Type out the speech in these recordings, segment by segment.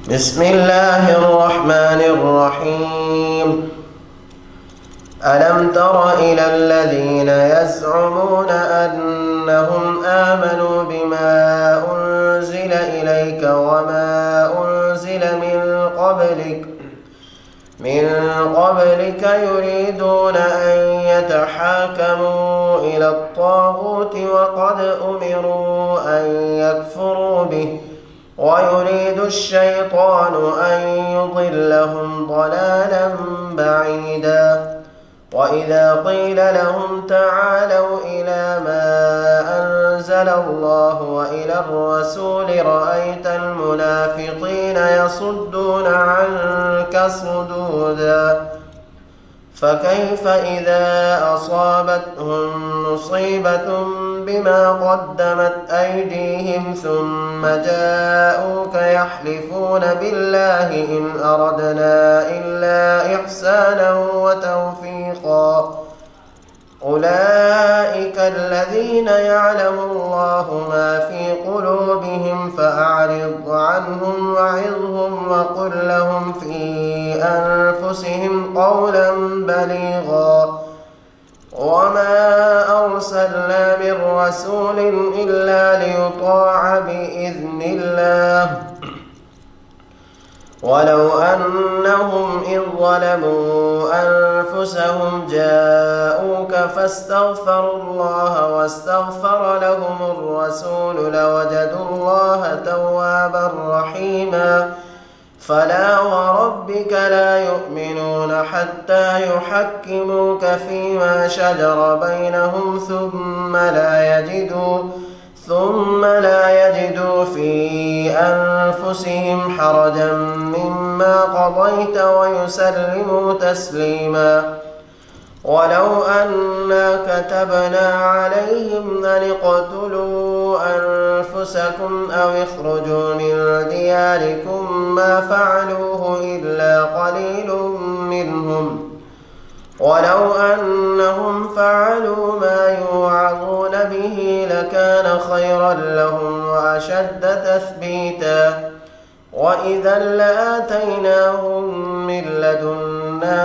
بسم الله الرحمن الرحيم. ألم تر إلى الذين يزعمون أنهم آمنوا بما أنزل إليك وما أنزل من قبلك يريدون أن يتحاكموا إلى الطاغوت وقد أمروا أن يكفروا به ويريد الشيطان أن يضلهم ضلالا بعيدا. وإذا قيل لهم تعالوا إلى ما أنزل الله وإلى الرسول رأيت المنافقين يصدون عنك صدودا. فكيف إذا أصابتهم مصيبة بما قدمت أيديهم ثم جاءوك يحلفون بالله إن أردنا إلا إحسانا وتوفيقا. أولئك الذين يعلم الله ما في قلوبهم فأعرض عنهم وعظهم وقل لهم في أنفسهم قولا بليغا. وما أرسلنا من رسول إلا ليطاع بإذن الله ولو أنهم إذ ظلموا أنفسهم جاءوك فاستغفروا الله واستغفر لهم الرسول لوجدوا الله توابا رحيما. فلا وربك لا يؤمنون حتى يحكموك فيما شجر بينهم ثم لا يجدوا في أنفسهم حرجا مما قضيت ويسلموا تسليما. ولو أنا كتبنا عليهم أن اقتلوا أنفسكم أو اخرجوا من دياركم ما فعلوه إلا قليل منهم ولو أنهم فعلوا ما يوعظون به لكان خيرا لهم وأشد تثبيتا. وإذا لآتيناهم من لدنا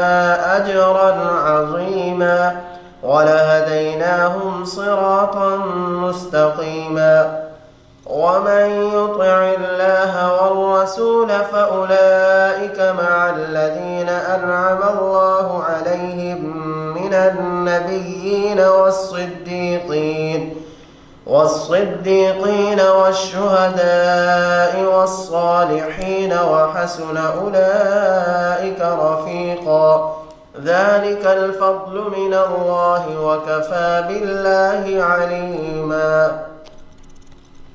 أجرا عظيما ولهديناهم صراطا مستقيما. ومن يطع الله والرسول فأولئك مع الذين أنعم الله عليهم من النبيين والصديقين والشهداء والصالحين وحسن أولئك رفيقا. ذلك الفضل من الله وكفى بالله عليما.